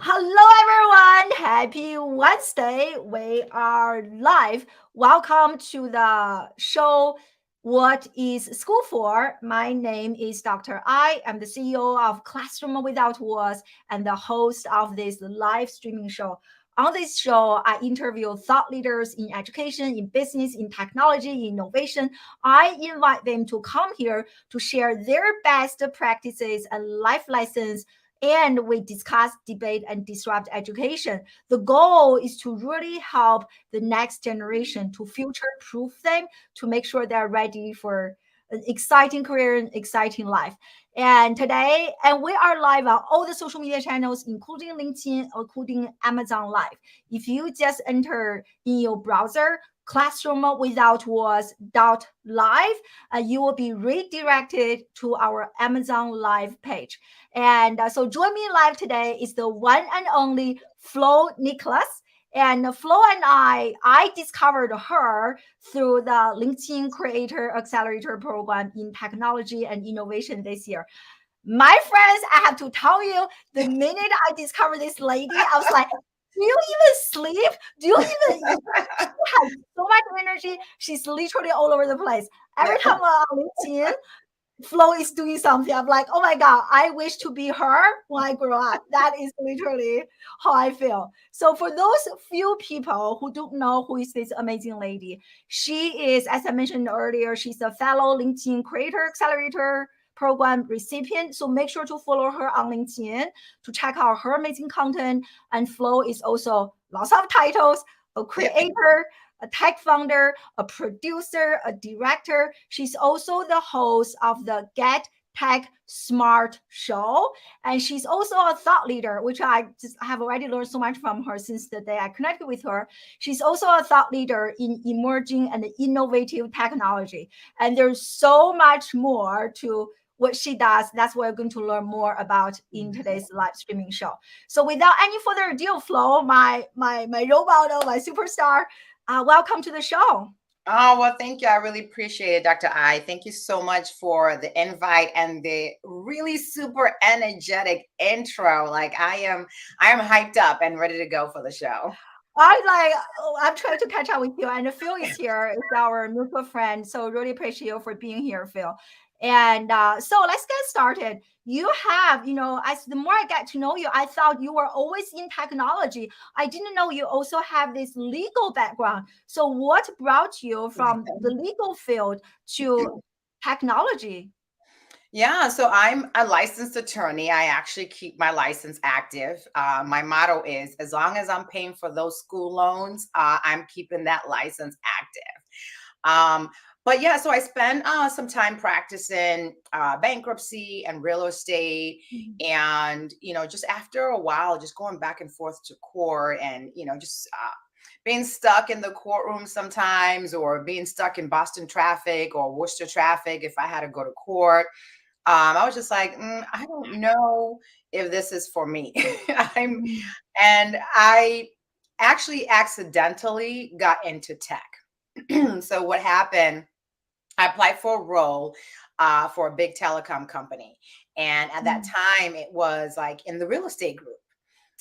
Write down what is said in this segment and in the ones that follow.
Hello, everyone. Happy Wednesday. We are live. Welcome to the show. What is school for? My name is Dr. I. I'm the CEO of Classroom Without Walls and the host of this live streaming show. On this show, I interview thought leaders in education, in business, in technology, innovation. I invite them to come here to share their best practices and life lessons, and we discuss, debate, and disrupt education. The goal is to really help the next generation to future proof them, to make sure they're ready for an exciting career and exciting life. And today, and we are live on all the social media channels, including LinkedIn, including Amazon Live. If you just enter in your browser, classroom without walls.live, you will be redirected to our Amazon Live page. And so join me live today is the one and only Flo Nicolas. And Flo and I discovered her through the LinkedIn Creator Accelerator program in technology and innovation this year. My friends, I have to tell you, the minute I discovered this lady, I was like, do you even sleep? Do you even eat? She has so much energy. She's literally all over the place. Every time I'm on LinkedIn, Flo is doing something. I'm like, oh my God, I wish to be her when I grow up. That is literally how I feel. So for those few people who don't know who is this amazing lady, she is, as I mentioned earlier, she's a fellow LinkedIn Creator Accelerator program recipient. So make sure to follow her on LinkedIn to check out her amazing content. And Flo is also lots of titles, a creator, a tech founder, a producer, a director. She's also the host of the Get Tech Smart show. And she's also a thought leader, which I just have already learned so much from her since the day I connected with her. She's also a thought leader in emerging and innovative technology. And there's so much more to what she does. That's what we're going to learn more about in today's live streaming show. So without any further ado, Flo, my role model, my superstar, welcome to the show. Oh, well, thank you. I really appreciate it, Dr. I. Thank you so much for the invite and the really super energetic intro. Like I am hyped up and ready to go for the show. I'm trying to catch up with you. And Phil is here, is our mutual friend. So really appreciate you for being here, Phil. And so let's get started. You have, as the more I get to know you, I thought you were always in technology. I didn't know you also have this legal background. So what brought you from the legal field to technology? Yeah, so I'm a licensed attorney. I actually keep my license active. My motto is as long as I'm paying for those school loans, I'm keeping that license active. But yeah, so I spent some time practicing bankruptcy and real estate. Mhm. And, just after a while, just going back and forth to court and, just being stuck in the courtroom sometimes, or being stuck in Boston traffic or Worcester traffic if I had to go to court. I was just like, I don't know if this is for me. I'm, Mhm. and I actually accidentally got into tech. So what happened? I applied for a role for a big telecom company, and at that Mhm. time, it was like in the real estate group.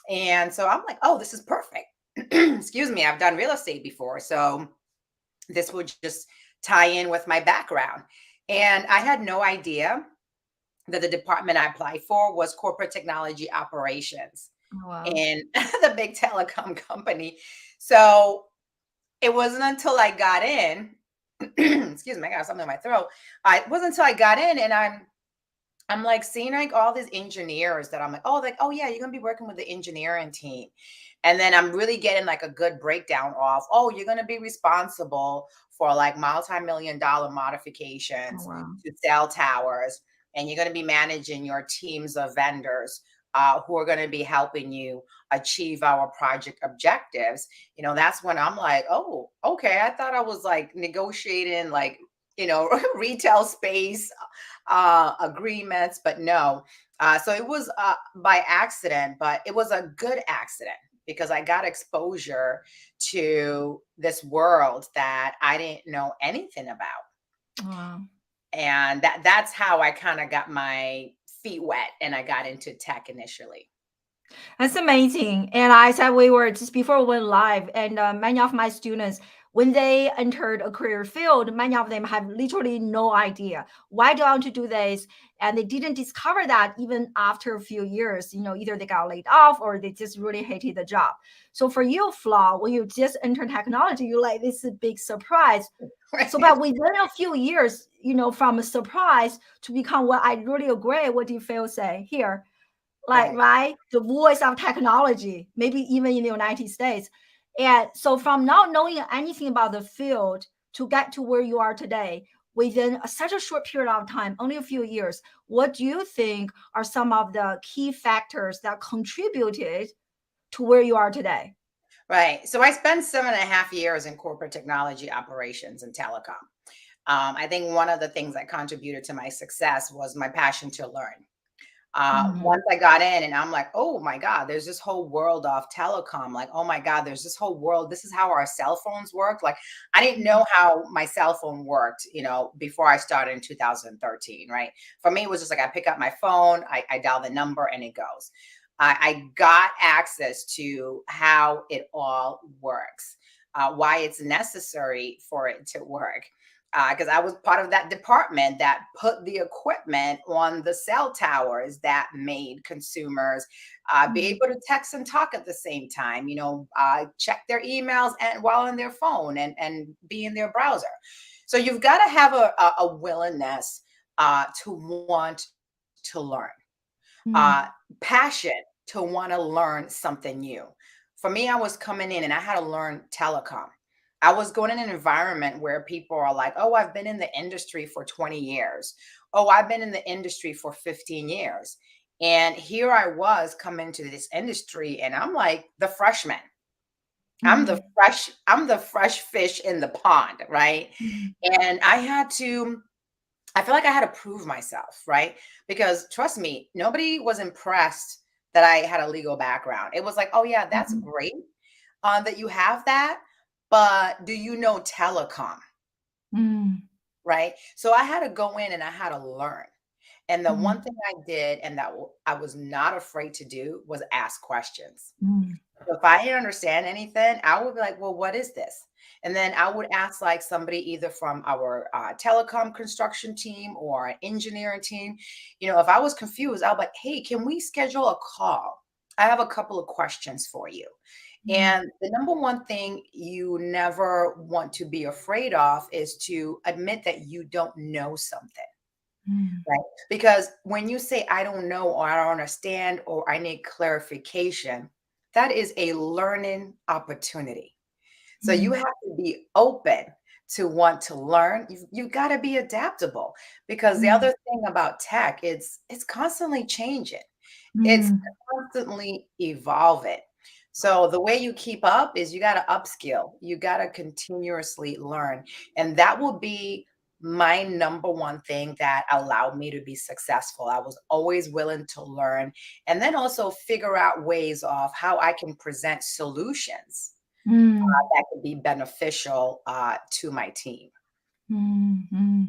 And so I'm like, oh, this is perfect. Excuse me, I've done real estate before, so this will just tie in with my background. And I had no idea that the department I applied for was corporate technology operations Oh, wow. in the big telecom company. So it wasn't until I got in, excuse me, I got something in my throat. It wasn't until I got in and I'm like seeing like all these engineers that I'm like, oh yeah, you're gonna be working with the engineering team. And then I'm really getting like a good breakdown of, oh, you're gonna be responsible for like multi-million dollar Oh, modifications wow. to cell towers, and you're gonna be managing your teams of vendors who are gonna be helping you achieve our project objectives. That's when I'm like, oh, okay. I thought I was like negotiating like retail space agreements, but no. So it was by accident, but it was a good accident because I got exposure to this world that I didn't know anything about. Wow. And that's how I kind of got my feet wet and I got into tech initially. That's amazing. And I said we were just before we went live, and many of my students, when they entered a career field, many of them have literally no idea why do I want to do this, and they didn't discover that even after a few years. Either they got laid off or they just really hated the job. So for you, Flo, when you just enter technology, you like this is a big surprise. So, but within a few years, from a surprise to become what I really agree. What do you feel say here? Like, Right. right, the voice of technology, maybe even in the United States. And so from not knowing anything about the field to get to where you are today within such a short period of time, only a few years, what do you think are some of the key factors that contributed to where you are today? Right. So I spent 7.5 years in corporate technology operations and telecom. I think one of the things that contributed to my success was my passion to learn. Mhm. Once I got in and I'm like, oh my God, there's this whole world of telecom. Like, oh my God, there's this whole world. This is how our cell phones work. Like, I didn't know how my cell phone worked, before I started in 2013, right? For me, it was just like I pick up my phone, I dial the number, and it goes. I got access to how it all works, why it's necessary for it to work, because I was part of that department that put the equipment on the cell towers that made consumers be Mhm. able to text and talk at the same time, check their emails and while on their phone and be in their browser. So you've got to have a willingness to want to learn, uh, Mhm. passion to want to learn something new. For me, I was coming in and I had to learn telecom. I was going in an environment where people are like, oh, I've been in the industry for 20 years. Oh, I've been in the industry for 15 years. And here I was coming to this industry and I'm like the freshman. Mhm. I'm the fresh fish in the pond, right? Mhm. And I feel like I had to prove myself, right? Because trust me, nobody was impressed that I had a legal background. It was like, oh yeah, that's Mhm. great that you have that, but do you know telecom, Mhm. right? So I had to go in and I had to learn. And the one Mhm. thing I did and that I was not afraid to do was ask questions. Mhm. So if I didn't understand anything, I would be like, well, what is this? And then I would ask like somebody either from our telecom construction team or an engineering team. If I was confused, I'll be like, hey, can we schedule a call? I have a couple of questions for you. Mhm. And the number one thing you never want to be afraid of is to admit that you don't know something. Mhm. Right. Because when you say, I don't know, or I don't understand, or I need clarification, that is a learning opportunity. So you Mhm. have to be open to want to learn. You've got to be adaptable because the other Mhm. thing about tech, it's constantly changing. It's Mhm. constantly evolving. So the way you keep up is you got to upskill. You got to continuously learn. And that will be my number one thing that allowed me to be successful. I was always willing to learn and then also figure out ways of how I can present solutions Mhm. that could be beneficial to my team. Mm-hmm.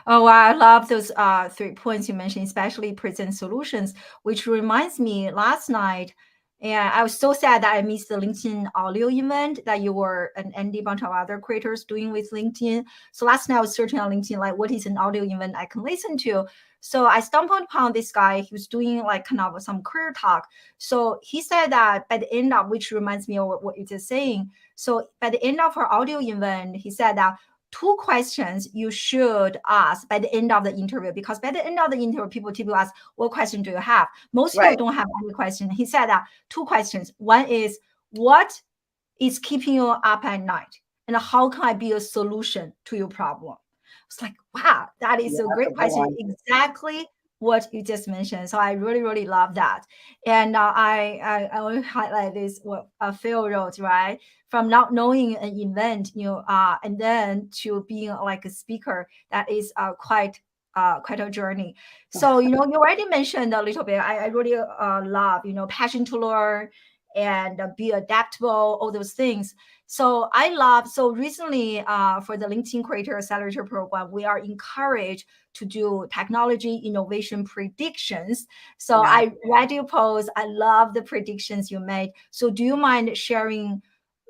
Oh, wow, I love those 3 points you mentioned, especially present solutions, which reminds me last night, and I was so sad that I missed the LinkedIn audio event that you were and a bunch of other creators doing with LinkedIn. So last night I was searching on LinkedIn, like what is an audio event I can listen to. So I stumbled upon this guy. He was doing like kind of some career talk. So he said that by the end of, which reminds me of what you're just saying. So by the end of her audio event, he said that two questions you should ask by the end of the interview, because by the end of the interview people typically ask, what question do you have? Most people Right. don't have any question. He said that two questions. One is, what is keeping you up at night, and how can I be a solution to your problem? It's like, wow, that is Yeah, a that's great a good question, one. exactly what you just mentioned. So I really really love that. And I want to highlight this, what Phil wrote, right? From not knowing an event, and then to being like a speaker, that is quite a journey. So you already mentioned a little bit. I really love, passion to learn, and be adaptable, all those things. So I love, so recently for the LinkedIn Creator Accelerator Program, we are encouraged to do technology innovation predictions. So Nice. I read your post. I love the predictions you made. So do you mind sharing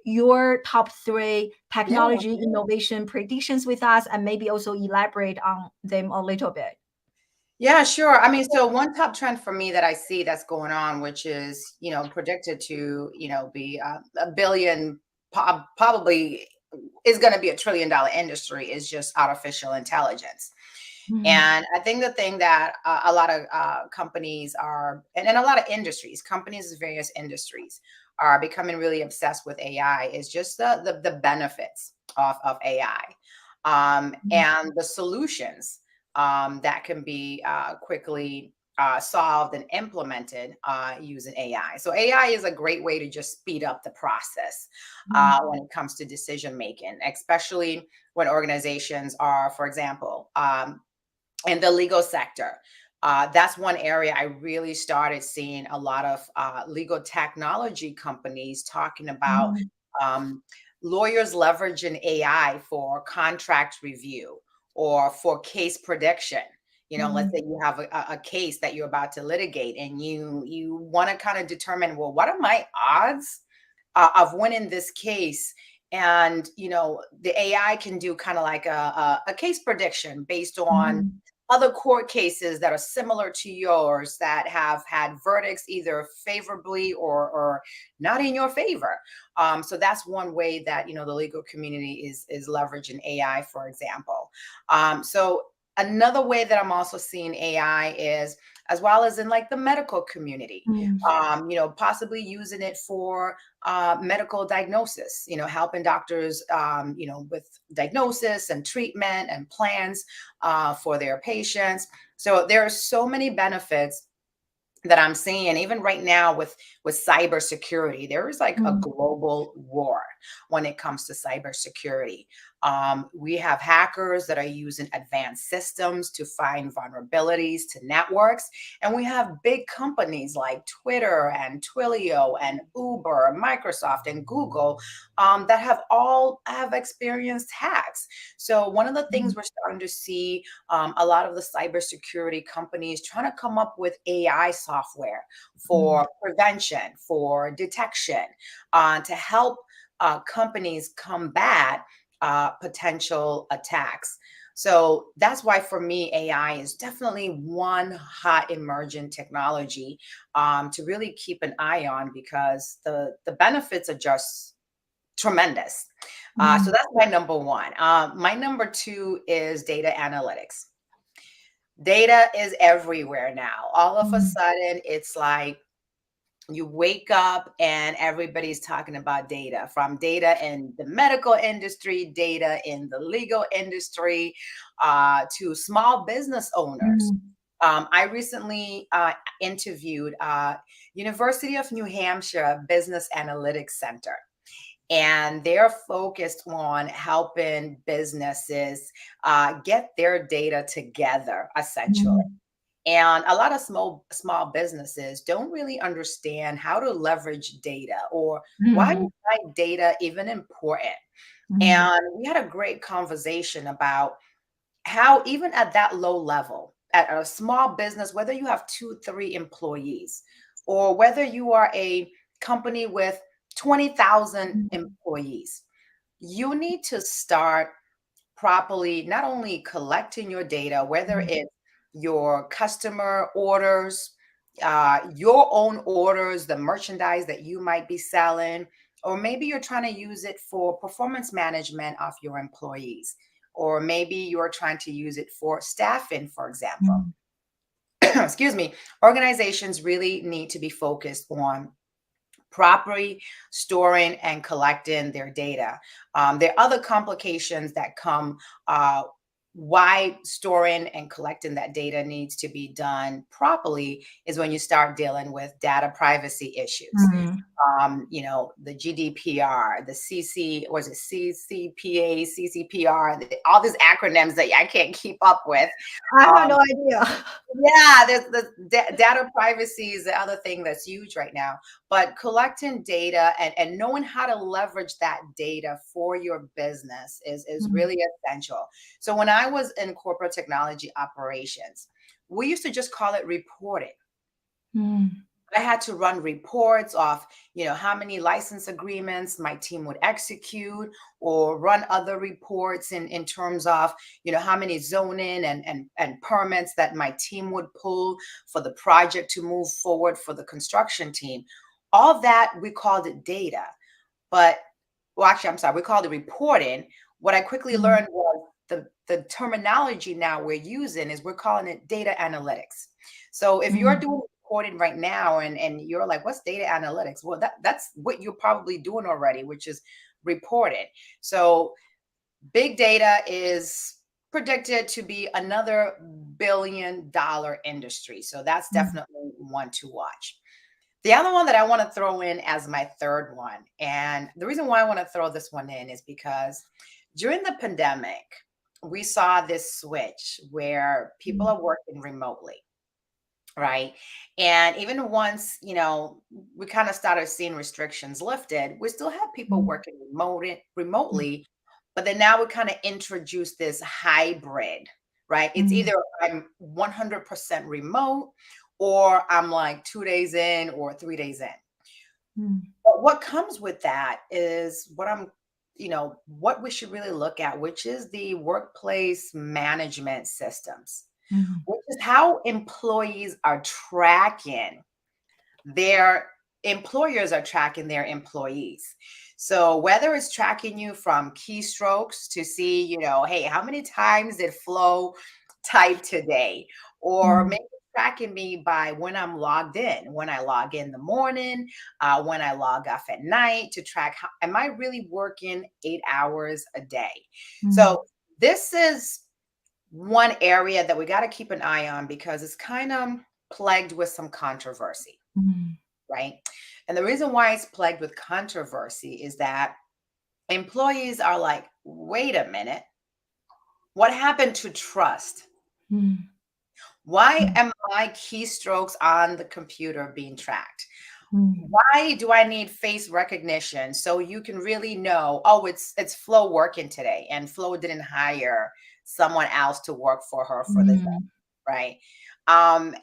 your top three Yeah. technology innovation predictions with us, and maybe also elaborate on them a little bit? Yeah, sure. I mean, so one top trend for me that I see that's going on, which is, predicted to, be a billion, probably is going to be $1 trillion industry, is just artificial intelligence. Mm, And I think the thing that a lot of companies are, and a lot of industries, companies of various industries are becoming really obsessed with AI, is just the benefits of AI, mm, and the solutions that can be quickly solved and implemented using AI. So AI is a great way to just speed up the process mm, when it comes to decision making, especially when organizations are, for example, in the legal sector. That's one area I really started seeing a lot of legal technology companies talking about, mm, um, lawyers leveraging AI for contract review or for case prediction. Let's mm, say you have a case that you're about to litigate, and you want to kind of determine, well, what are my odds of winning this case? And the AI can do kind of like a case prediction based on mm, other court cases that are similar to yours that have had verdicts either favorably or not in your favor. So that's one way that the legal community is leveraging AI, for example. So another way that I'm also seeing AI is, as well as in like the medical community, mm, possibly using it for medical diagnosis, helping doctors, with diagnosis and treatment and plans for their patients. So there are so many benefits that I'm seeing, even right now with cybersecurity. There is like a mm, global war when it comes to cybersecurity. We have hackers that are using advanced systems to find vulnerabilities to networks, and we have big companies like Twitter and Twilio and Uber, Microsoft and Google, that have experienced hacks. So one of the things mm, we're starting to see, a lot of the cybersecurity companies trying to come up with AI software mm, for prevention, for detection, to help companies combat potential attacks. So that's why, for me, AI is definitely one hot emerging technology to really keep an eye on, because the benefits are just tremendous. So mm, that's my number one. My number two is data analytics. Data is everywhere now. All of a mm, sudden, it's like you wake up and everybody's talking about data, from data in the medical industry, data in the legal industry, to small business owners. mm, I recently interviewed University of New Hampshire Business Analytics Center, and they're focused on helping businesses get their data together, essentially. mm, And a lot of small businesses don't really understand how to leverage data, or why is mm, my data even important. mm, And we had a great conversation about how, even at that low level, at a small business, whether you have 2, 3 employees, or whether you are a company with 20,000 mm, employees, you need to start properly, not only collecting your data, whether mm, it's your customer orders, your own orders, the merchandise that you might be selling, or maybe you're trying to use it for performance management of your employees, or maybe you're trying to use it for staffing, for example. mm, Excuse me. Organizations really need to be focused on properly storing and collecting their data. There are other complications that come why storing and collecting that data needs to be done properly is when you start dealing with data privacy issues. Mm. The GDPR, the was it CCPA, CCPR, all these acronyms that I can't keep up with. I have Um, no idea. yeah, there's the data privacy is the other thing that's huge right now. But collecting data and knowing how to leverage that data for your business is Mm. really essential. So when I was in corporate technology operations, we used to just call it reporting. Mm. I had to run reports of, how many license agreements my team would execute, or run other reports in terms of, how many zoning and permits that my team would pull for the project to move forward for the construction team. All that, we called it data. But, well, actually, I'm sorry, we called it reporting. What I quickly Mm. learned was the terminology now we're using is we're calling it data analytics. So if you're Mm. doing reporting right now and you're like, what's data analytics? Well, that's what you're probably doing already, which is reporting. So big data is predicted to be another $1 billion industry. So that's Mm. definitely one to watch. The other one that I want to throw in as my third one, and the reason why I want to throw this one in is because during the pandemic, we saw this switch where people Mm. are working remotely, right? And even once, we kind of started seeing restrictions lifted, we still have people Mm. working remotely, but then now we kind of introduce this hybrid, right? It's Mm. either I'm 100% remote, or I'm like 2 days in or 3 days in. Mm. But what comes with that is what we should really look at, which is the workplace management systems, Mm. which is how employees are tracking their employers are tracking their employees. So whether it's tracking you from keystrokes to see, hey, how many times did Flo type today? Or Mm. maybe tracking me by when I'm logged in, when I log in the morning, when I log off at night, to track am I really working 8 hours a day? Mm. So this is one area that we got to keep an eye on because it's kind of plagued with some controversy, Mm. right? And the reason why it's plagued with controversy is that employees are like, wait a minute, what happened to trust? Mm. Why Mm. am my keystrokes on the computer being tracked? Mm. Why do I need face recognition so you can really know, oh, it's Flo working today, and Flo didn't hire someone else to work for her for the day, Mm. right?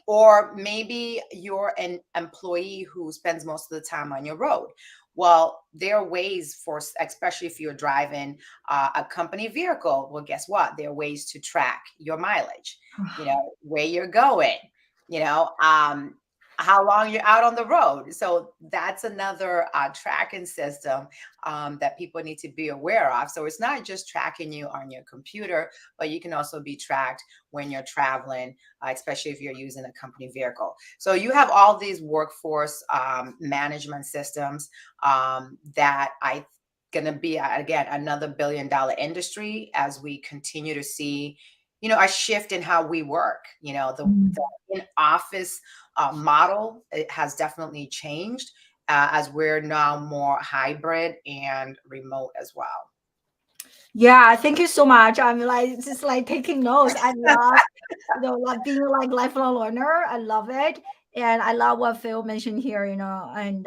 Or maybe you're an employee who spends most of the time on your road. Well, there are ways for, especially if you're driving a company vehicle. Well, guess what? There are ways to track your mileage, where you're going, you know, um, how long you're out on the road. So that's another tracking system that people need to be aware of. So it's not just tracking you on your computer, but you can also be tracked when you're traveling, especially if you're using a company vehicle. So you have all these workforce management systems that I going to be again another $1 billion industry as we continue to see a shift in how we work. The Mm. in office model, it has definitely changed as we're now more hybrid and remote as well. Yeah, thank you so much. I'm like just like taking notes. I love, like being like lifelong learner. I love it. And I love what Phil mentioned here, and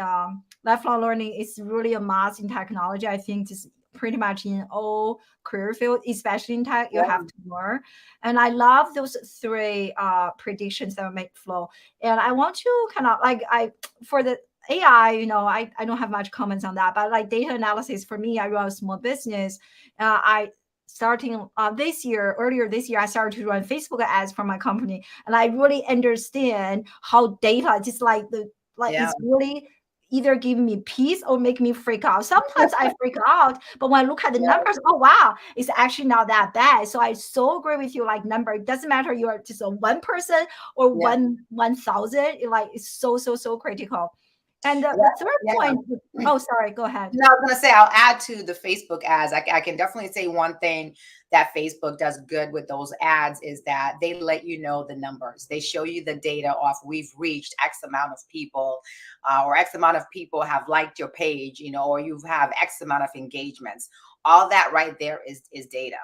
lifelong learning is really a must in technology. I think it's pretty much in all career field, especially in tech, you have Yeah, to learn. And I love those three predictions that make flow. And I want to kind of like for the AI, I don't have much comments on that, but like data analysis for me, I run a small business. I starting earlier this year, I started to run Facebook ads for my company, and I really understand how data just like yeah, it's really either giving me peace or make me freak out. Sometimes I freak out, but when I look at the yeah, numbers, oh wow, it's actually not that bad. So I so agree with you. Like number, it doesn't matter you are just a one person or yeah, 1,000. Like it's so critical. And Yeah, the third yeah. point, oh, sorry, go ahead. No, I was going to say, I'll add to the Facebook ads. I can definitely say one thing that Facebook does good with those ads is that they let you know the numbers. They show you the data off we've reached X amount of people, or X amount of people have liked your page, or you have X amount of engagements. All that right there is data,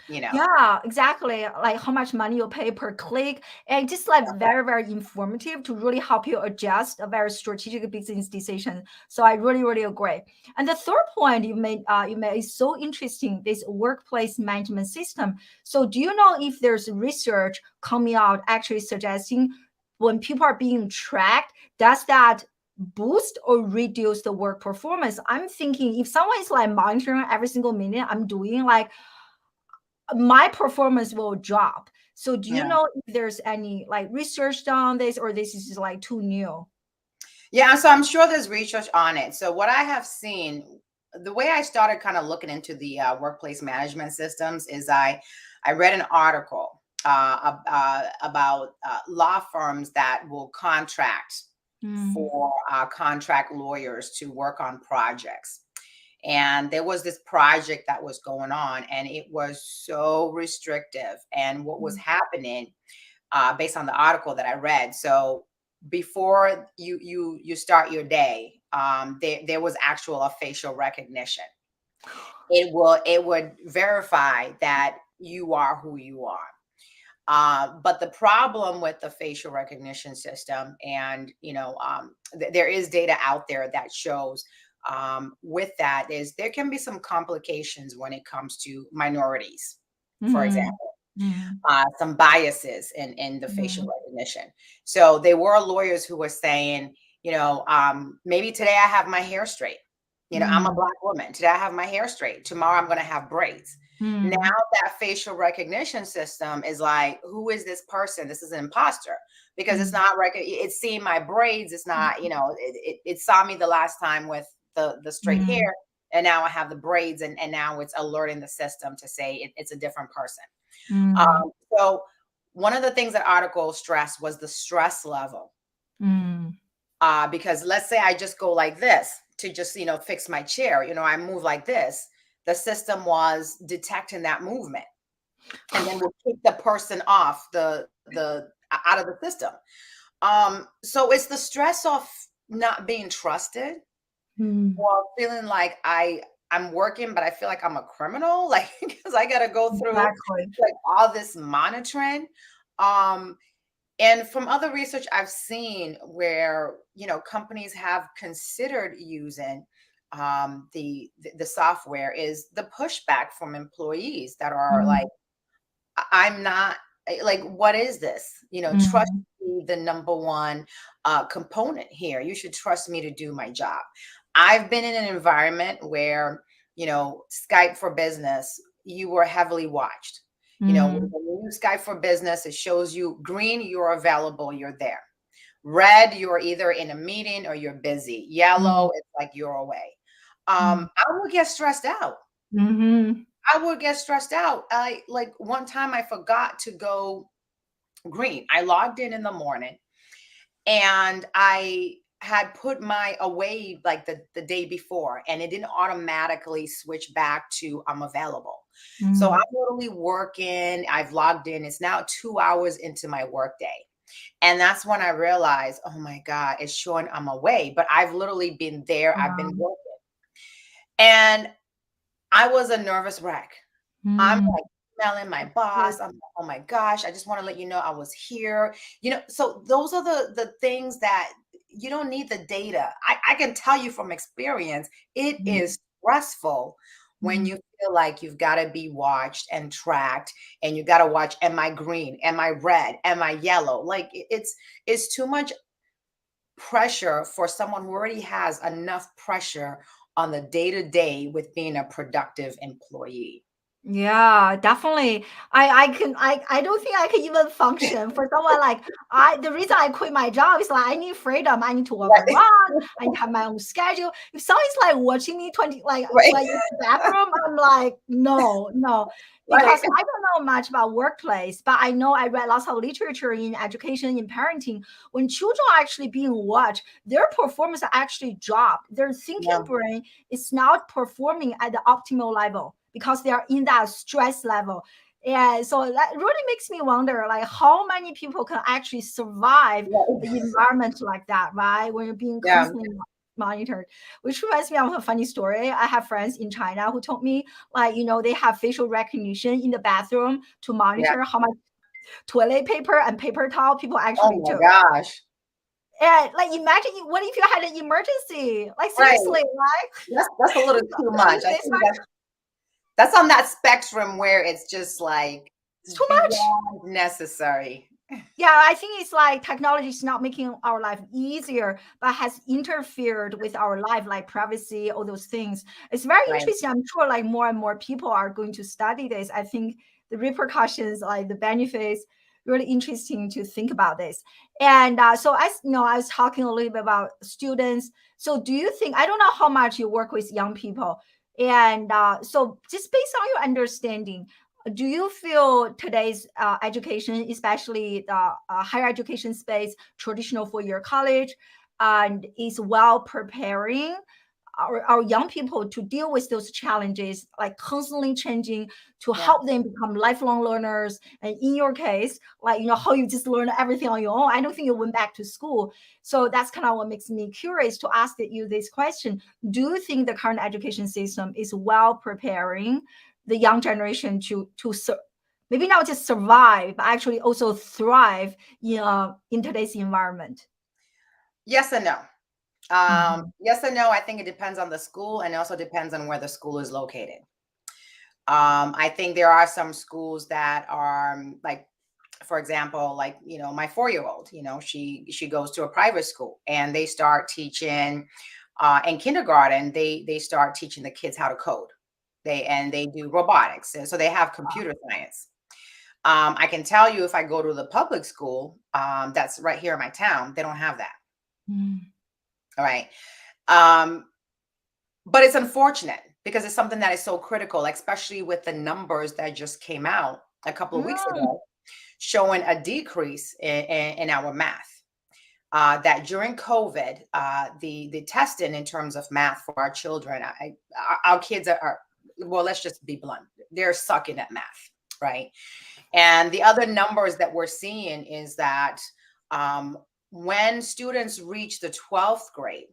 you know. Yeah, exactly. Like how much money you pay per click, and just like very, very informative to really help you adjust a very strategic business decision. So I really, really agree. And the third point you made is so interesting. This workplace management system. So do you know if there's research coming out actually suggesting when people are being tracked, does that boost or reduce the work performance? I'm thinking if someone is like monitoring every single minute I'm doing, like my performance will drop. So do you Yeah. know if there's any like research done on this, or this is just like too new? Yeah, so I'm sure there's research on it. So what I have seen, the way I started kind of looking into the workplace management systems is I read an article about law firms that will contract Mm, for contract lawyers to work on projects. And there was this project that was going on, and it was so restrictive. And what was mm, happening, based on the article that I read. So before you start your day, there was actual facial recognition. It would verify that you are who you are. But the problem with the facial recognition system, and there is data out there that shows, with that, is there can be some complications when it comes to minorities, for mm, example, mm, some biases in the facial mm, recognition. So there were lawyers who were saying, maybe today I have my hair straight. I'm a mm, Black woman. Today I have my hair straight. Tomorrow I'm going to have braids. Now mm, that facial recognition system is like, who is this person? This is an imposter, because it's mm, not it's seeing my braids. It's not, it saw me the last time with the straight mm, hair, and now I have the braids, and now it's alerting the system to say it's a different person. mm, So one of the things that article stressed was the stress level. mm. Because let's say I just go like this to just, fix my chair, I move like this. The system was detecting that movement, and then we'll kick the person off the out of the system. So it's the stress of not being trusted, Mm, or feeling like I'm working, but I feel like I'm a criminal, like, because I got to go through exactly. like all this monitoring. Um, and from other research I've seen where, companies have considered using the software, is the pushback from employees that are like, Mm, I'm not, like, what is this? Trust mm, me, the number one component here. You should trust me to do my job. I've been in an environment where, Skype for Business, you were heavily watched. mm, When you use Skype for Business, it shows you green, you're available, you're there. Red, you're either in a meeting or you're busy. mm, Yellow, it's like you're away. mm, I would get stressed out. mhm, I would get stressed out. I like one time I forgot to go green. I logged in the morning, and I had put my away like the day before, and it didn't automatically switch back to I'm available. So I'm mm. literally working. I've logged in. It's now 2 hours into my workday. And that's when I realized, oh my God, it's showing I'm away, but I've literally been there. I've been Wow. working. And I was a nervous wreck. I'm Mm, like emailing my boss. I'm like, oh my gosh, I just want to let you know I was here. So those are the things that you don't need the data. I can tell you from experience, it mm, is stressful when mm. you feel like you've got to be watched and tracked, and you got to watch, am I green? Am I red? Am I yellow? Like it's too much pressure for someone who already has enough pressure on the day to day with being a productive employee. Yeah, definitely. I don't think I can even function for someone like the reason I quit my job is like I need freedom. I need to walk Right. around. I need to have my own schedule. If someone's like watching me 20 Right. like in the bathroom, I'm like, no, no. Right. Because I don't know much about workplace, but I know I read lots of literature in education, in parenting. When children are actually being watched, their performance actually dropped. Their thinking Yeah. brain is not performing at the optimal level because they are in that stress level. Yeah, so that really makes me wonder, like, how many people can actually survive Right. the environment like that, right? When you're being Yeah. constantly monitored. Which reminds me of a funny story. I have friends in China who told me, like, they have facial recognition in the bathroom to Yeah. monitor how much toilet paper and paper towel people Oh actually my took. gosh. And like, imagine what if you had an emergency? Like, Right. seriously, right? That's a little too much. I It's think that's on that spectrum where it's just like too much. beyond necessary. Yeah, I think it's like technology is not making our life easier, but has interfered with our life, like privacy, all those things. It's very Right. interesting. I'm sure like more and more people are going to study this. I think the repercussions, like the benefits, really interesting to think about this. And so as you know, I was talking a little bit about students. So do you think, I don't know how much you work with young people, and so just based on your understanding, do you feel today's education, especially the higher education space, traditional four-year college, and is well preparing our young people to deal with those challenges, like constantly changing, to Yeah. help them become lifelong learners? And in your case, like, how you just learn everything on your own. I don't think you went back to school. So that's kind of what makes me curious to ask you this question. Do you think the current education system is well preparing the young generation to maybe not just survive, but actually also thrive in today's environment? Yes and no. Mhm. Yes and no. I think it depends on the school and also depends on where the school is located. I think there are some schools that are like, for example, like, my 4-year-old, she goes to a private school and they start teaching in kindergarten, they start teaching the kids how to code. They do robotics. And so they have computer science. I can tell you if I go to the public school, that's right here in my town, they don't have that. Mm. All right. Um, but it's unfortunate because it's something that is so critical, especially with the numbers that just came out a couple of weeks Mm. ago showing a decrease in our math. That during COVID, the testing in terms of math for our children, our kids are, well, let's just be blunt, they're sucking at math, right? And the other numbers that we're seeing is that um, when students reach the 12th grade,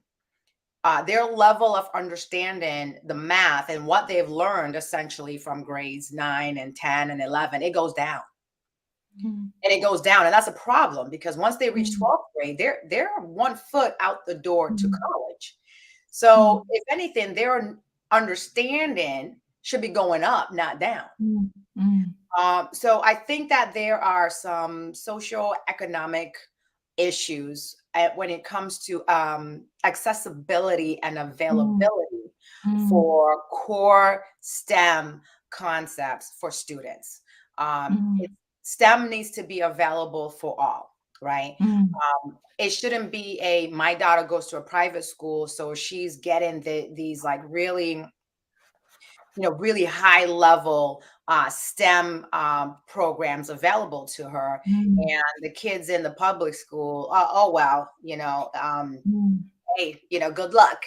their level of understanding the math and what they've learned essentially from grades 9 and 10 and 11, it goes down. Mm. And it goes down. And that's a problem because once they reach Mm. 12th grade, they're 1 foot out the door to Mm. college. So Mm. if anything, their understanding should be going up, not down. Mm. Mm. So I think that there are some socioeconomic issues when it comes to accessibility and Mm. availability Mm. for core STEM concepts for students. Mm. STEM needs to be available for all, right? Mm. It shouldn't be my daughter goes to a private school, so she's getting these like really, really high level STEM programs available to her. Mm. And the kids in the public school, oh well, Mm. hey, good luck.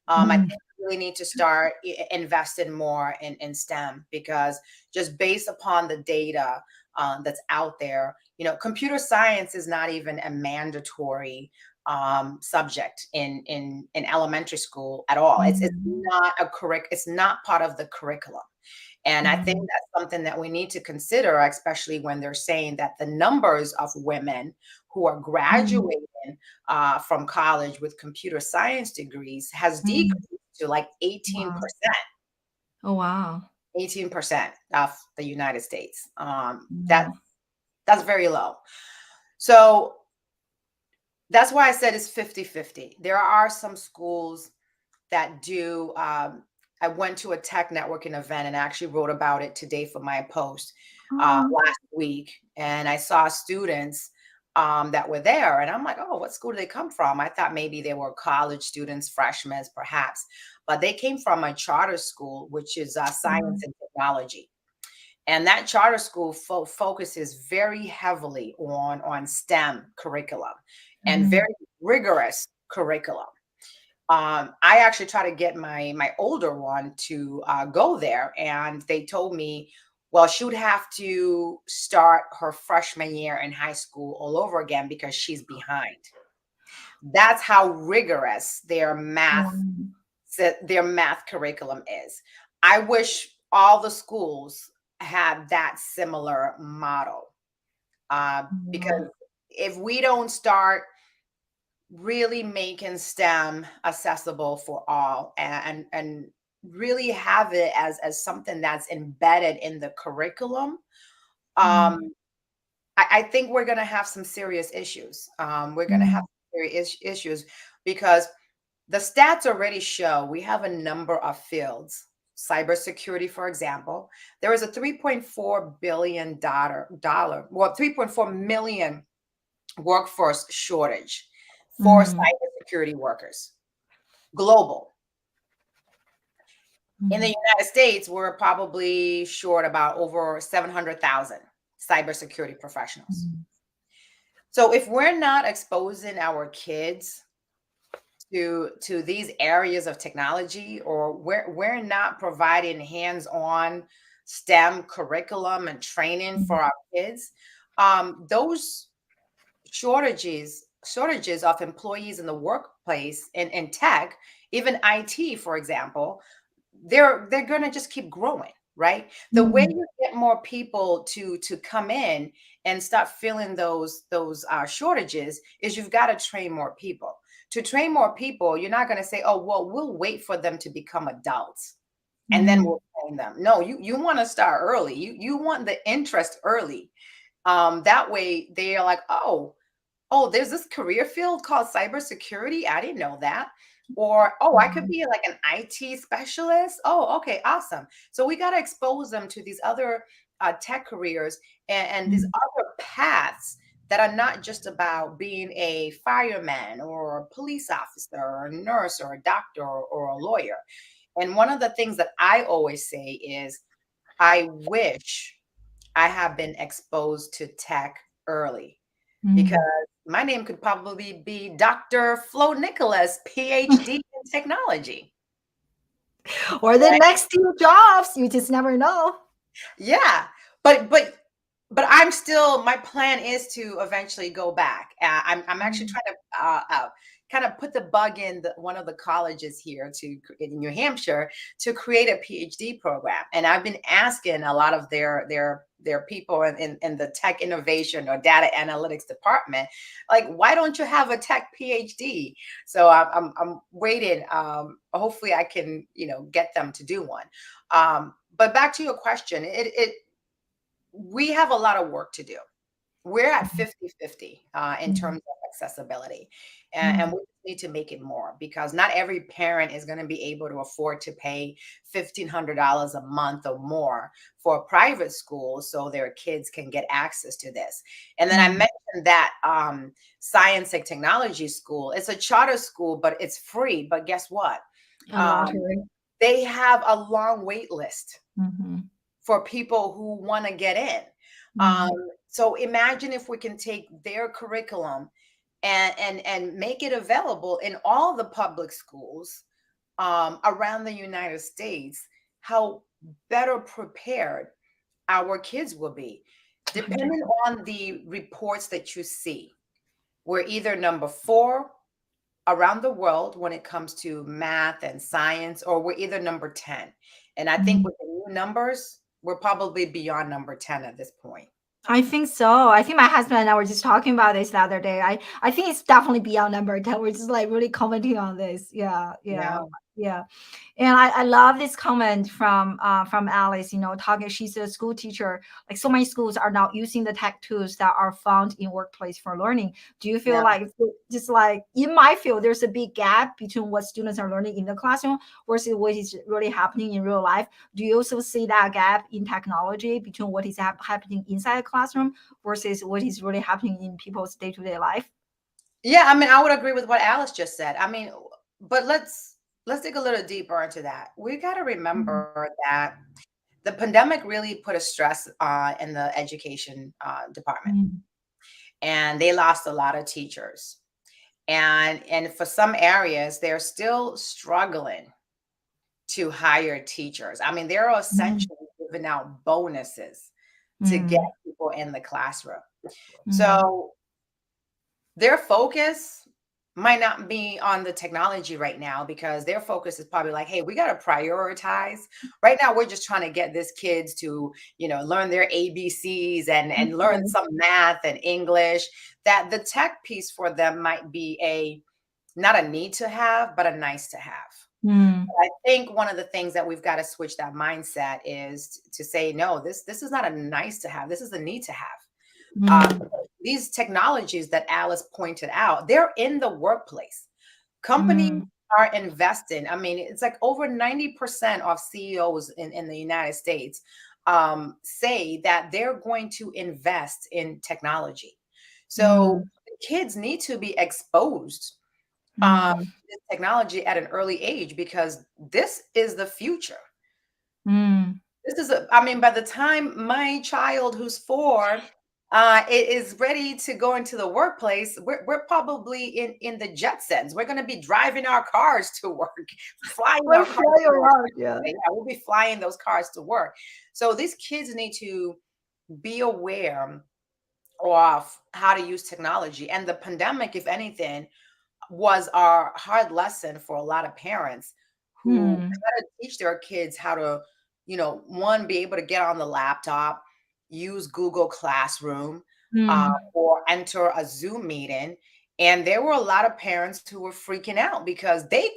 I think Mm. we really need to start investing more in STEM because just based upon the data that's out there, computer science is not even a mandatory subject in elementary school at all. It's Mm. not it's not part of the curriculum. And I think Mm. that's something that we need to consider, especially when they're saying that the numbers of women who are Mm. graduating from college with computer science degrees has Mm. decreased to like Wow. 18%, Oh, wow. 18% of the United States. Wow. That's very low. So that's why I said it's 50-50. There are some schools that do I went to a tech networking event and I actually wrote about it today for my post Oh, last week. And I saw students that were there, and I'm like, oh, what school do they come from? I thought maybe they were college students, freshmen, perhaps, but they came from a charter school, which is science mm, and technology. And that charter school focuses very heavily on STEM curriculum and mm, very rigorous curriculum. I actually try to get my older one to go there, and they told me, well, she would have to start her freshman year in high school all over again because she's behind. That's how rigorous mm, their math curriculum is. I wish all the schools had that similar model, mm, because if we don't start really making STEM accessible for all, and really have it as something that's embedded in the curriculum, mm, um, I think we're going to have some serious issues. We're going to have mm, serious issues because the stats already show we have a number of fields. Cybersecurity, for example, there is a $3.4 billion, well, 3.4 million workforce shortage for mm, cybersecurity workers, global. In the mm, United States, we're probably short about over 700,000 cybersecurity professionals. mm, So if we're not exposing our kids to these areas of technology, or we're not providing hands-on STEM curriculum and training mm, for our kids, those shortages of employees in the workplace in tech, even IT, for example, they're going to just keep growing, right? The way mm, you get more people to come in and start filling those shortages is you've got to train more people. To train more people, you're not going to say, oh, well, we'll wait for them to become adults and then mm, we'll train them. No, you want to start early. You want the interest early. That way they are like, oh, there's this career field called cybersecurity. I didn't know that. Or, oh, I could mm, be like an IT specialist. Oh, okay, awesome. So we got to expose them to these other tech careers, and these mm, other paths that are not just about being a fireman or a police officer or a nurse or a doctor or a lawyer. And one of the things that I always say is, I wish I have been exposed to tech early, because mm. my name could probably be Dr. Flo Nicolas, PhD in technology. Or the Right? next Steve Jobs, you just never know. Yeah, but I'm still. My plan is to eventually go back. I'm actually Mm, trying to kind of put the bug in one of the colleges here in New Hampshire to create a PhD program, and I've been asking a lot of their people in the tech innovation or data analytics department, like, why don't you have a tech PhD? So I'm waiting. Hopefully, I can get them to do one. But back to your question, it we have a lot of work to do. We're at mm, 50-50 in mm, terms of accessibility. And mm, we need to make it more, because not every parent is going to be able to afford to pay $1,500 a month or more for a private school so their kids can get access to this. And then I mm. mentioned that science and technology school, it's a charter school, but it's free. But guess what? A Um, lottery. they have a long wait list Mhm, for people who want to get in. Um, mhm, so imagine if we can take their curriculum and make it available in all the public schools around the United States, how better prepared our kids will be. Depending 100%. on the reports that you see, we're either number 4 around the world when it comes to math and science, or we're either number 10. And I think Mm, with the new numbers, we're probably beyond number 10 at this point. I think so. I think my husband and I were just talking about this the other day. I think it's definitely beyond number 10. We're just like really commenting on this. Yeah, yeah, Yeah. yeah. And I love this comment from Alice, talking, she's a school teacher. Like so many schools are now using the tech tools that are found in workplace for learning. Do you feel Yeah. like just like in my field, there's a big gap between what students are learning in the classroom versus what is really happening in real life? Do you also see that gap in technology between what is happening inside the classroom versus what is really happening in people's day-to-day life? Yeah, I mean, I would agree with what Alice just said. I mean, but let's dig a little deeper into that. We got to Mm, remember that the pandemic really put a stress in the education department, mm, and they lost a lot of teachers. And for some areas, they're still struggling to hire teachers. I mean, they're mm, essentially giving out bonuses to get mm, people in the classroom. mm, So their focus might not be on the technology right now, because their focus is probably like, hey, we got to prioritize. Right now, we're just trying to get these kids to, learn their ABCs and learn okay. some math and English. That the tech piece for them might be a not a need to have, but a nice to have. Mm, I think one of the things that we've got to switch that mindset is to say, no, this is not a nice to have. This is a need to have. mm, These technologies that Alice pointed out, they're in the workplace. Companies mm, are investing. I mean, it's like over 90% of CEOs in the United States say that they're going to invest in technology. So mm, the kids need to be exposed mm, to technology at an early age, because this is the future. mm, I mean, by the time my child who's 4 is ready to go into the workplace, we're probably in the Jetsons. We're going to be driving our cars to work, flying we're our cars flying to work. around, yeah. Yeah, we'll be flying those cars to work. So these kids need to be aware of how to use technology. And the pandemic, if anything, was our hard lesson for a lot of parents who Mm, try to teach their kids how to, one, be able to get on the laptop, use Google Classroom, mm, or enter a Zoom meeting. And there were a lot of parents who were freaking out because they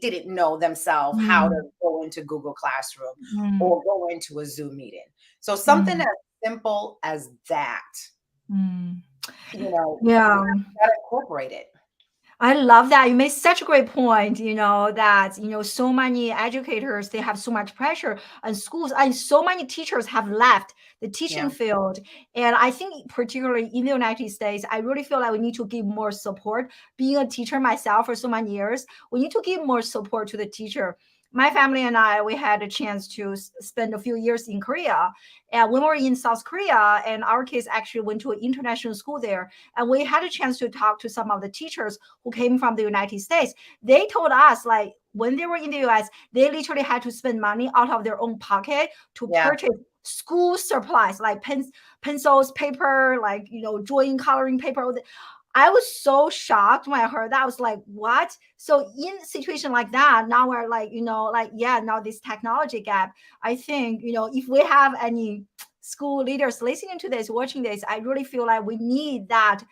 didn't know themselves how to mm, go into Google Classroom mm, or go into a Zoom meeting. So something mm, as simple as that, mm. we Yeah. got to incorporate it. I love that. You made such a great point, that, so many educators, they have so much pressure and schools and so many teachers have left the teaching Yeah. field. And I think particularly in the United States, I really feel like we need to give more support. Being a teacher myself for so many years, we need to give more support to the teacher. My family and I, we had a chance to spend a few years in Korea. And when we were in South Korea, and our kids actually went to an international school there, and we had a chance to talk to some of the teachers who came from the United States. They told us like when they were in the US, they literally had to spend money out of their own pocket to Yeah. purchase school supplies like pencils, paper, like drawing, coloring paper. I was so shocked when I heard that. I was like, what? So in a situation like that, now we're like, yeah, now this technology gap. I think, if we have any school leaders listening to this, watching this, I really feel like we need that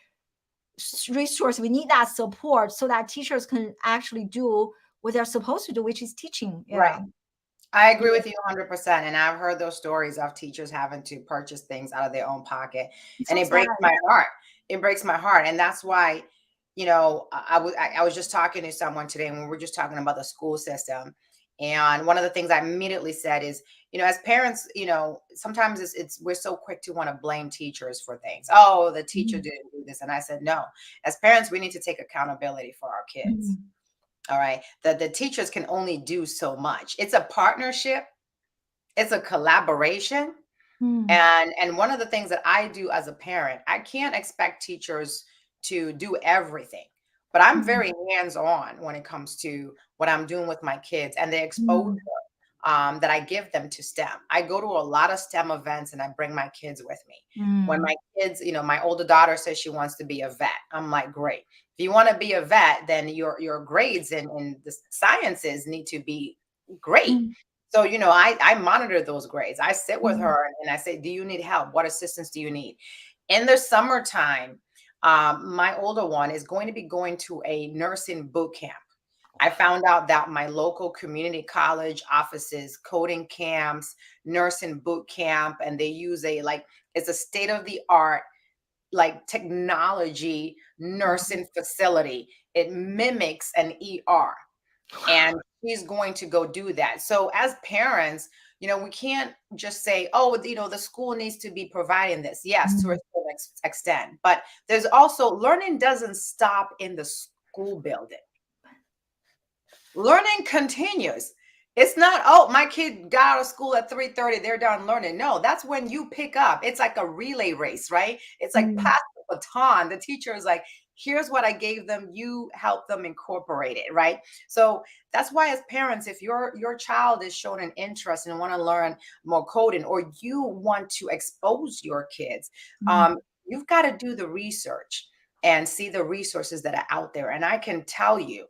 resource, we need that support so that teachers can actually do what they're supposed to do, which is teaching. Right. Yeah. I agree Yeah. with you 100%. And I've heard those stories of teachers having to purchase things out of their own pocket. It's And so it sad. breaks my heart. It breaks my heart. And that's why, I was just talking to someone today when we were just talking about the school system. And one of the things I immediately said is, as parents, sometimes we're so quick to want to blame teachers for things. Oh, the teacher Mhm. didn't do this. And I said, no, as parents, we need to take accountability for our kids. Mhm. All right. The teachers can only do so much. It's a partnership, it's a collaboration. Mhm. And one of the things that I do as a parent, I can't expect teachers to do everything. But I'm Mhm. very hands-on when it comes to what I'm doing with my kids and the exposure Mhm. that I give them to STEM. I go to a lot of STEM events and I bring my kids with me. When Mhm. my kids, my older daughter says she wants to be a vet, I'm like, great. If you want to be a vet, then your grades in the sciences need to be great. So, I monitor those grades. I sit with Mm, her and I say, do you need help? What assistance do you need? In the summertime, my older one is going to be going to a nursing boot camp. I found out that my local community college offices, coding camps, nursing boot camp, and they use it's a state of the art, like technology wow. nursing facility. It mimics an ER, and she's going to go do that. So as parents, we can't just say, oh, the school needs to be providing this. Yes, to a Mm, certain extent, but there's also learning doesn't stop in the school building. Learning continues. It's not, oh, my kid got out of school at 3:30, they're done learning. No, that's when you pick up. It's like a relay race, right? It's like mm, pass the baton. The teacher is like, here's what I gave them. You help them incorporate it, right? So that's why, as parents, if your child is showing an interest and want to learn more coding, or you want to expose your kids, mm, you've got to do the research and see the resources that are out there. And I can tell you,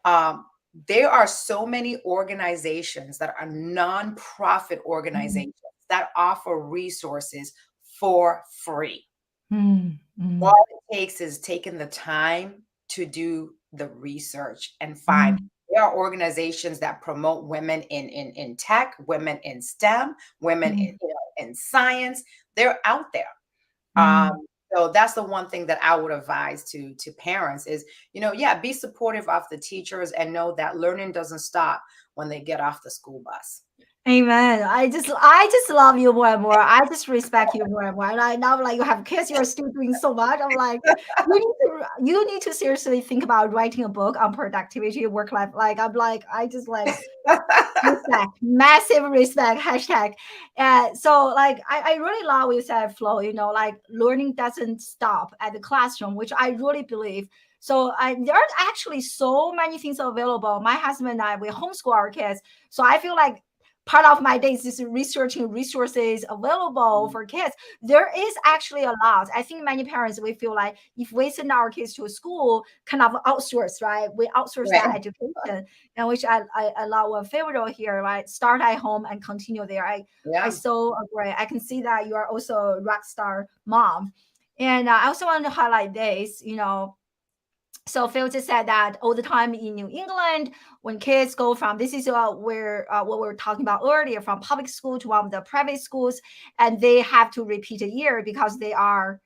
um, there are so many organizations that are nonprofit mm, organizations that offer resources for free. mm, All mm, it takes is taking the time to do the research and find. mm, There are organizations that promote women in tech, women in STEM, women mm, in science. They're out there. Um, mm. so that's the one thing that I would advise to parents is, yeah, be supportive of the teachers and know that learning doesn't stop when they get off the school bus. Amen. I just love you more and more. I just respect you more and more. And I now like you have kids, you're still doing so much. I'm like, you need to seriously think about writing a book on productivity, work life. Like I'm like, I just like respect, massive respect, hashtag. So like I really love what you said, Flo, like learning doesn't stop at the classroom, which I really believe. So there are actually so many things available. My husband and I, we homeschool our kids. So I feel like part of my days is researching resources available for kids. There is actually a lot. I think many parents, we feel like if we send our kids to a school, kind of outsource, right? We outsource Right. that education, and which I love what favorite here, right? Start at home and continue there. I Yeah. so agree. I can see that you are also a rock star mom. And I also want to highlight this, so Phil just said that all the time in New England, when kids go from this is where what we were talking about earlier, from public school to one of the private schools, and they have to repeat a year because there are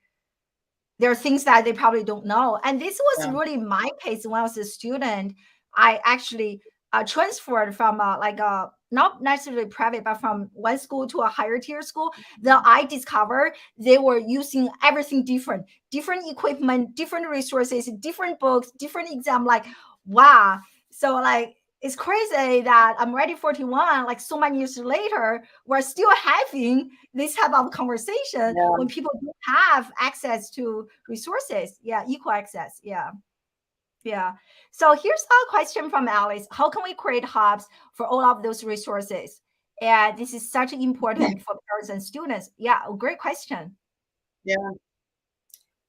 things that they probably don't know. And this was Yeah. really my case when I was a student. I actually transferred from like a not necessarily private, but from one school to a higher tier school. That I discovered they were using everything different, different equipment, different resources, different books, different exam. Like, wow. So like it's crazy that I'm already 41, like so many years later, we're still having this type of conversation Yeah. when people don't have access to resources. Yeah, equal access. Yeah. Yeah. So here's a question from Alice. How can we create hubs for all of those resources? And this is such important for parents and students. Yeah, great question. Yeah.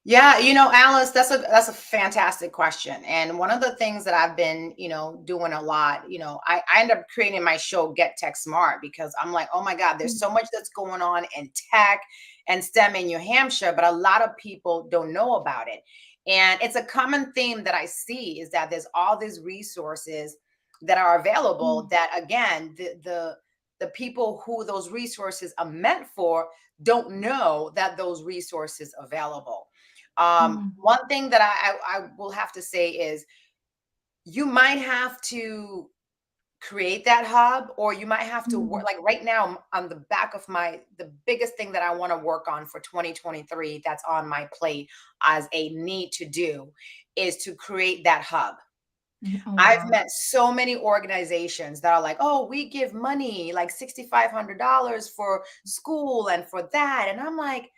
Yeah, Alice, that's a fantastic question. And one of the things that I've been, doing a lot, I end up creating my show Get Tech Smart because I'm like, oh my God, there's Mm, so much that's going on in tech and STEM in New Hampshire, but a lot of people don't know about it. And it's a common theme that I see is that there's all these resources that are available mm, that again, the people who those resources are meant for don't know that those resources available. mm, One thing that I will have to say is you might have to create that hub, or you might have to work mm, like right now on the back of the biggest thing that I want to work on for 2023 that's on my plate as a need to do is to create that hub. mm. Oh, I've wow. met so many organizations that are like, oh, we give money like $6,500 for school and for that. And I'm like,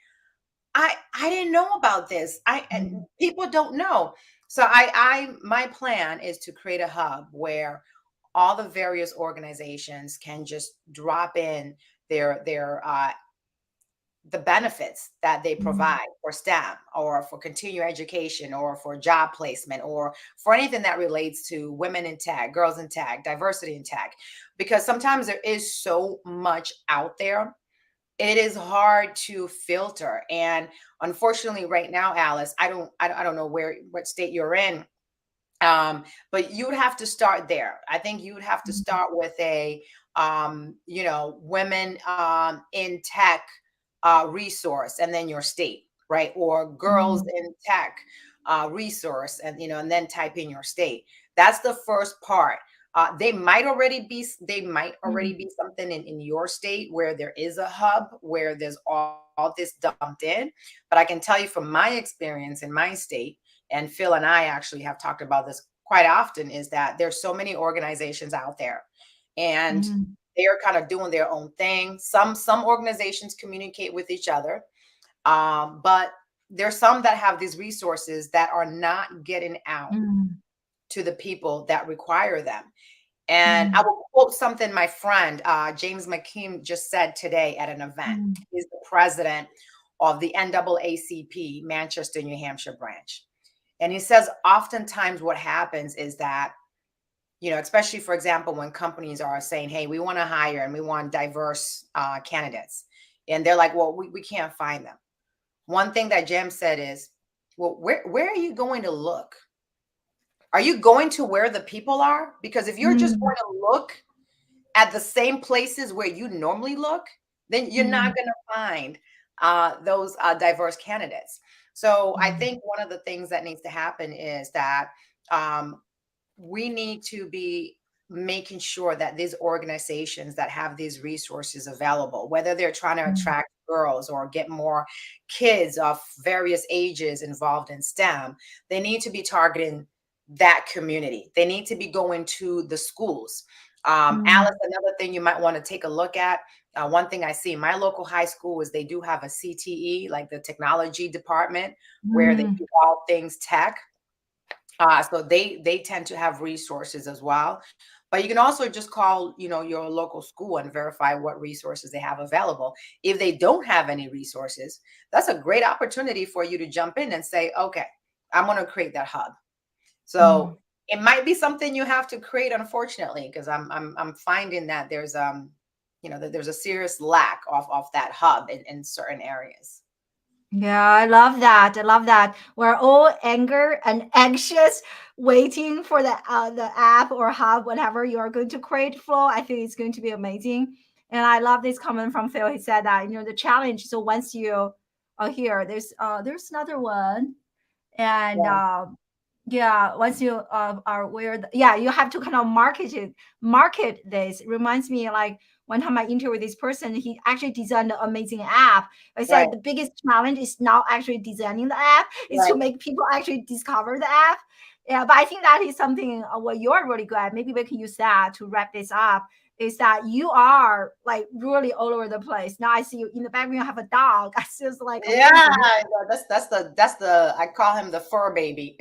I didn't know about this. And Mm, people don't know. So my plan is to create a hub where all the various organizations can just drop in their the benefits that they Mm, provide for STEM or for continuing education or for job placement or for anything that relates to women in tech, girls in tech, diversity in tech, because sometimes there is so much out there. It is hard to filter. And unfortunately, right now, Alice, I don't know what state you're in, but you would have to start there. I think you would have to mm, start with a women in tech resource, and then your state, right? Or girls mm, in tech resource, and and then type in your state. That's the first part. They might already mm, be something in your state where there is a hub where there's all this dumped in. But I can tell you from my experience in my state, and Phil and I actually have talked about this quite often, is that there's so many organizations out there, and mm, they're kind of doing their own thing. Some organizations communicate with each other, but there's some that have these resources that are not getting out mm, to the people that require them. And I mm, will quote something my friend James McKean just said today at an event. mm, He's the president of the NAACP Manchester, New Hampshire branch. And he says oftentimes what happens is that, especially for example, when companies are saying, hey, we want to hire and we want diverse candidates. And they're like, well, we can't find them. One thing that Jim said is, well, where are you going to look? Are you going to where the people are? Because if you're just mm, going to look at the same places where you normally look, then you're not mm, going to find those diverse candidates. So I mm, think one of the things that needs to happen is that um, we need to be making sure that these organizations that have these resources available, whether they're trying to mm, attract girls or get more kids of various ages involved in STEM, they need to be targeting that community. They need to be going to the schools. mm, Alice, another thing you might want to take a look at. One thing I see in my local high school is they do have a CTE, like the technology department, where they mm. do all things tech. So they tend to have resources as well. But you can also just call, your local school and verify what resources they have available. If they don't have any resources, that's a great opportunity for you to jump in and say, okay, I'm going to create that hub. So Mm. it might be something you have to create, unfortunately, because I'm finding that that there's a serious lack of that hub in certain areas. Yeah, I love that. I love that. We're all anger and anxious, waiting for the app or hub, whatever you are going to create. Flow. I think it's going to be amazing. And I love this comment from Phil. He said that the challenge. So once you are here, there's another one, and Yeah. yeah, once you are aware, yeah, you have to kind of market this. Reminds me, like one time I interviewed this person, he actually designed an amazing app. I Right. said the biggest challenge is not actually designing the app, is to Right. make people actually discover the app. Yeah, but I think that is something what you're really good at. Maybe we can use that to wrap this up. Is that you are like really all over the place. Now I see you in the background. You have a dog. I just like Yeah, amazing. that's the I call him the fur baby.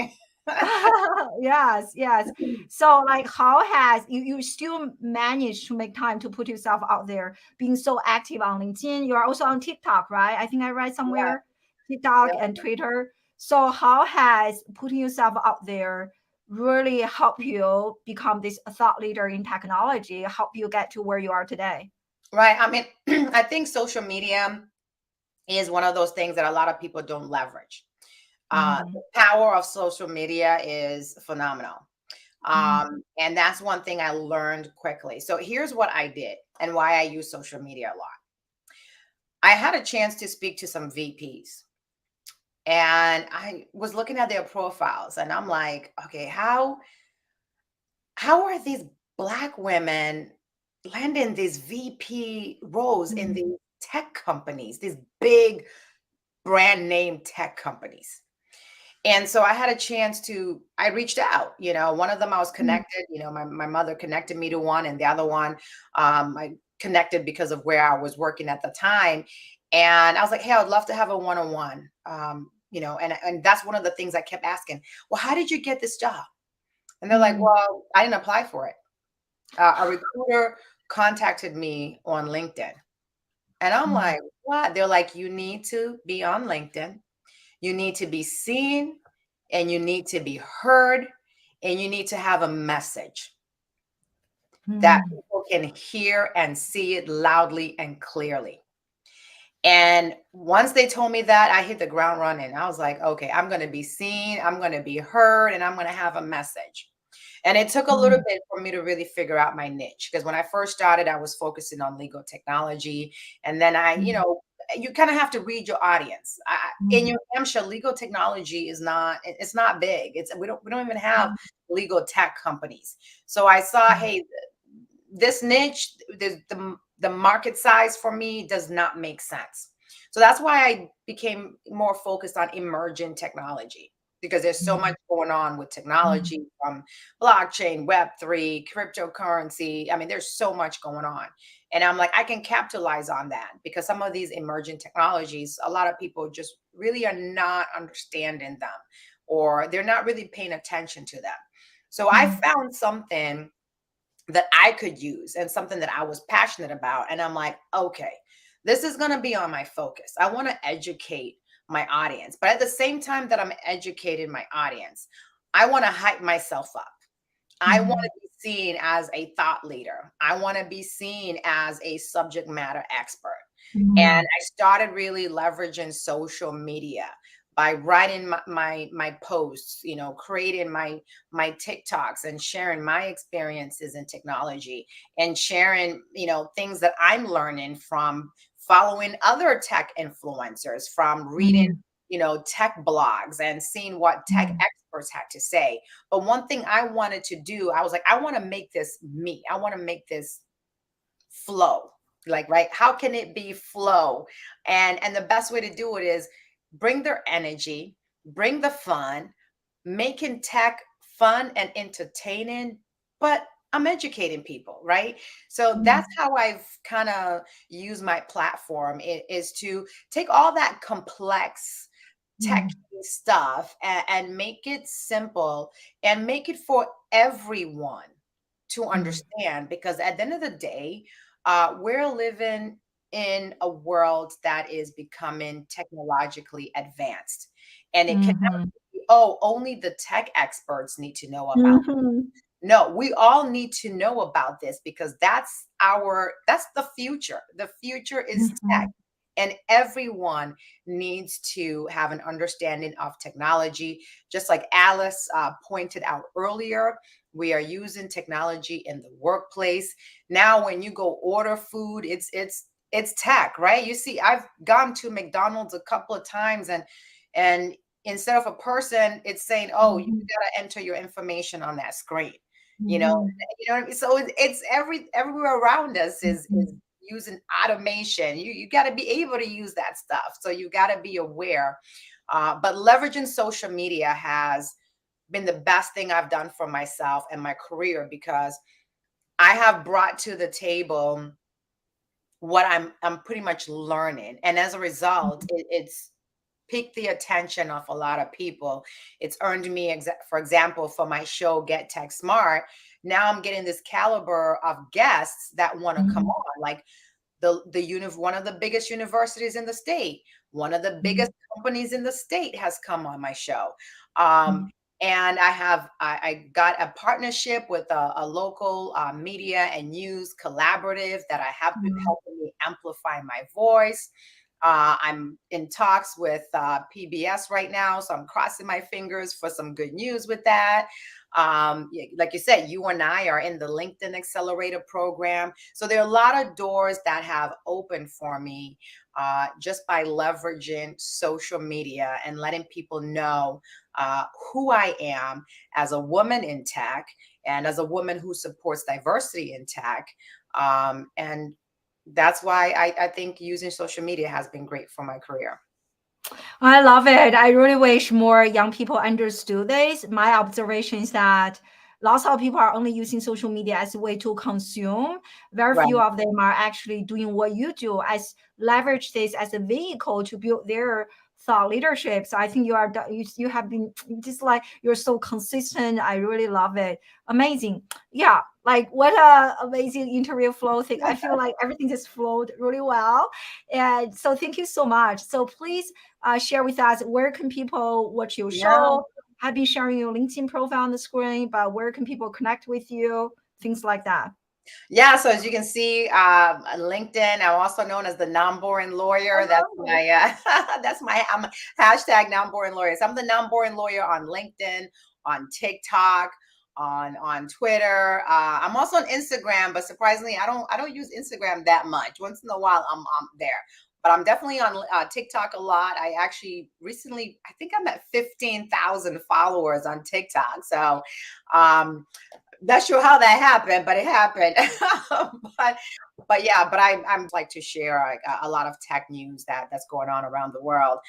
Yes, yes. So like how has you still managed to make time to put yourself out there, being so active on LinkedIn? You are also on TikTok, right? I think I read Yeah, somewhere TikTok yeah. and Twitter. So how has putting yourself out there really help you become this thought leader in technology, help you get to where you are today? Right. I mean, I think social media is one of those things that a lot of people don't leverage. The Mm, power of social media is phenomenal. mm, And that's one thing I learned quickly. So here's what I did and why I use social media a lot. I had a chance to speak to some VPs, and I was looking at their profiles, and I'm like, okay, how are these Black women landing these VP roles in mm, these tech companies, these big brand name tech companies? And so I had a chance I reached out. One of them I was mm, connected, my mother connected me to one, and the other one I connected because of where I was working at the time. And I was like, hey, I would love to have a one-on-one. And that's one of the things I kept asking. Well, how did you get this job? And they're like, mm, well, I didn't apply for it. A recruiter contacted me on LinkedIn. And I'm Mm, like, what? They're like, you need to be on LinkedIn. You need to be seen and you need to be heard and you need to have a message that mm, people can hear and see it loudly and clearly. And once they told me that, I hit the ground running. I was like, okay, I'm going to be seen, I'm going to be heard, and I'm going to have a message. And it took a little mm, bit for me to really figure out my niche because when I first started, I was focusing on legal technology. And then mm, you kind of have to read your audience. In mm, New Hampshire, legal technology is not, it's not big. We don't even have mm, legal tech companies. So I saw, hey, this niche, the market size for me does not make sense. So that's why I became more focused on emerging technology because there's so mm, much going on with mm, technology from blockchain, Web3, cryptocurrency. I mean, there's so much going on. And I'm like, I can capitalize on that because some of these emerging technologies, a lot of people just really are not understanding them or they're not really paying attention to them. So I mm, found something that I could use and something that I was passionate about. And I'm like, okay, this is going to be on my focus. I want to educate my audience. But at the same time that I'm educating my audience, I want to hype myself up. I want mm, to be seen as a thought leader. I want to be seen as a subject matter expert. And mm, I started really leveraging social media by writing my posts, creating my TikToks and sharing my experiences in technology and sharing, things that I'm learning from following other tech influencers, from reading, mm, tech blogs and seeing what tech mm, experts had to say. But one thing I wanted to do, I was like, I want to make this me. I want to make this flow. Like, right? How can it be flow? And the best way to do it is bring their energy, bring the fun, making tech fun and entertaining, but I'm educating people, right? So that's mm, how I've kind of used my platform is to take all that complex tech mm, stuff and make it simple and make it for everyone to mm, understand because at the end of the day, we're living in a world that is becoming technologically advanced. And it cannot mhm, be, oh, only the tech experts need to know about. mhm, No, we all need to know about this because that's the future. The future is tech. mhm, And everyone needs to have an understanding of technology. Just like Alice pointed out earlier, we are using technology in the workplace. Now, when you go order food, it's tech, right? You see, I've gone to McDonald's a couple of times and instead of a person, it's saying, "Oh, you mhm, got to enter your information on that screen." You know, mhm, what I mean? So it's everywhere around us is mhm. using automation. You got to be able to use that stuff. So you got to be aware. But leveraging social media has been the best thing I've done for myself and my career because I have brought to the table what I'm pretty much learning, and as a result, it's piqued the attention of a lot of people. It's earned me, for example, for my show Get Tech Smart. Now I'm getting this caliber of guests that want to come Mhm, on, like one of the biggest universities in the state, one of the biggest mhm, companies in the state has come on my show. mhm, And I got a partnership with a local media and news collaborative that I have been mhm, helping me amplify my voice. I'm in talks with PBS right now, so I'm crossing my fingers for some good news with that. Like you said, you and I are in the LinkedIn Accelerator program. So there are a lot of doors that have opened for me just by leveraging social media and letting people know who I am as a woman in tech and as a woman who supports diversity in tech. And that's why I think using social media has been great for my career. I love it. I really wish more young people understood this. My observation is that lots of people are only using social media as a way to consume. Very few Right. of them are actually doing what you do, as leverage this as a vehicle to build their thought leadership. So I think you have been just like, you're so consistent. I really love it. Amazing. Yeah, like what a amazing interview flow thing. I feel like everything just flowed really well. And so thank you so much. So please share with us, where can people watch your Yeah. show? I've been sharing your LinkedIn profile on the screen, but where can people connect with you? Things like that. Yeah, so as you can see, LinkedIn, I'm also known as the non-boring I lawyer. That's love it. my that's my I'm hashtag non-boring lawyer. So I'm the non-boring lawyer on LinkedIn, on TikTok, on Twitter. I'm also on Instagram, but surprisingly, I don't use Instagram that much. Once in a while, I'm there. But I'm definitely on TikTok a lot. I actually recently, I think I'm at 15,000 followers on TikTok. So um, not sure how that happened, but it happened. but but I'm like to share like, a lot of tech news that's going on around the world.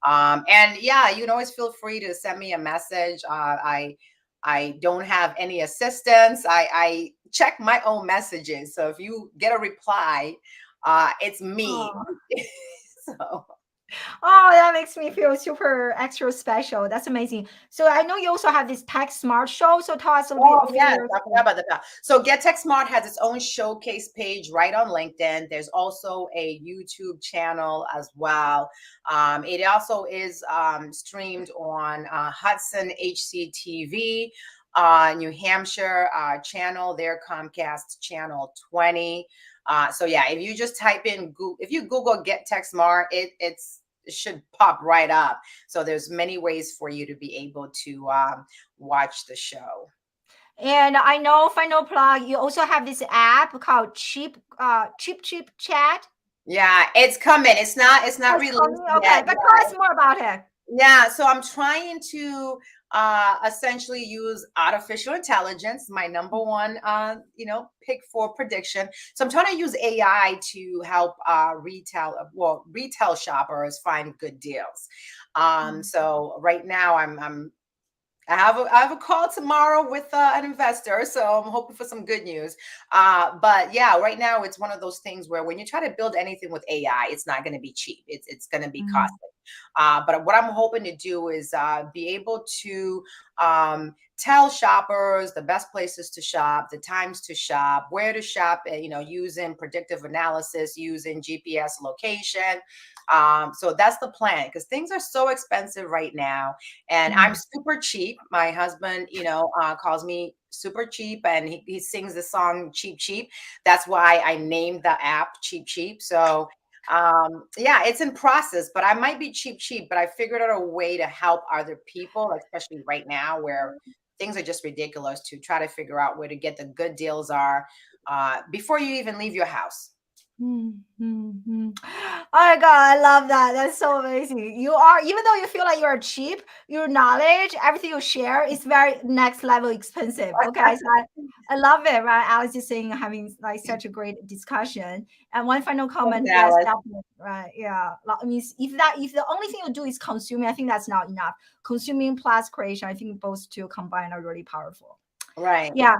And yeah, you can always feel free to send me a message. I don't have any assistance. I check my own messages. So if you get a reply, it's me. Oh. So Oh, that makes me feel super extra special. That's amazing. So I know you also have this Tech Smart show. So tell us a little bit oh of yes, your I forgot about that. So Get Tech Smart has its own showcase page right on LinkedIn. There's also a YouTube channel as well. It also is streamed on Hudson HCTV, New Hampshire channel, their Comcast channel 20. So yeah, if you just type in Google, if you Google Get Tech Smart, it should pop right up. So there's many ways for you to be able to watch the show. And I know, final plug, you also have this app called Cheap Chat. Yeah, it's coming. It's not That's released coming. Okay, yet. but tell us more about it. Yeah, so I'm trying to essentially use artificial intelligence, my number one pick for prediction. So I'm trying to use AI to help retail shoppers find good deals. Mm. So right now I have a call tomorrow with an investor, so I'm hoping for some good news. But yeah, right now it's one of those things where when you try to build anything with AI, it's not going to be cheap. It's going to be Mm. costly. But what I'm hoping to do is be able to tell shoppers the best places to shop, the times to shop, where to shop. Using predictive analysis, using GPS location. So that's the plan because things are so expensive right now, and I'm Mm. super cheap. My husband, calls me super cheap, and he sings the song Cheap Cheap. That's why I named the app Cheap Cheap. So yeah, it's in process, but I might be cheap, but I figured out a way to help other people, especially right now where things are just ridiculous, to try to figure out where to get the good deals are before you even leave your house. Mm, mm, mm. Oh my God, I love that. That's so amazing. You are, even though you feel like you are cheap, your knowledge, everything you share is very next level expensive. Okay, so I love it. Right, Alice is saying having like such a great discussion. And one final Thanks, comment, yes, Alice. definitely. Right, yeah. I mean, if the only thing you do is consuming, I think that's not enough. Consuming plus creation, I think both two combined are really powerful. Right. Yeah.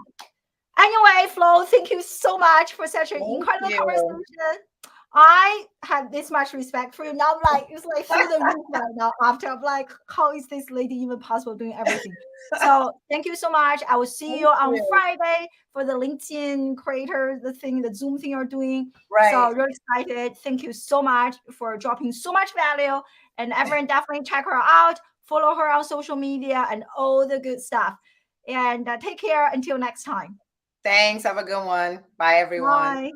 Anyway, Flo, thank you so much for such an Thank incredible you. conversation. I have this much respect for you. Now I'm like, it's like through the roof right now after. I'm like, how is this lady even possible doing everything? So thank you so much. I will see you Thank on you. Friday for the LinkedIn creator, the Zoom thing you're doing. So Right. really excited. Thank you so much for dropping so much value. And everyone definitely check her out, follow her on social media and all the good stuff. And take care until next time. Thanks. Have a good one. Bye, everyone. Bye.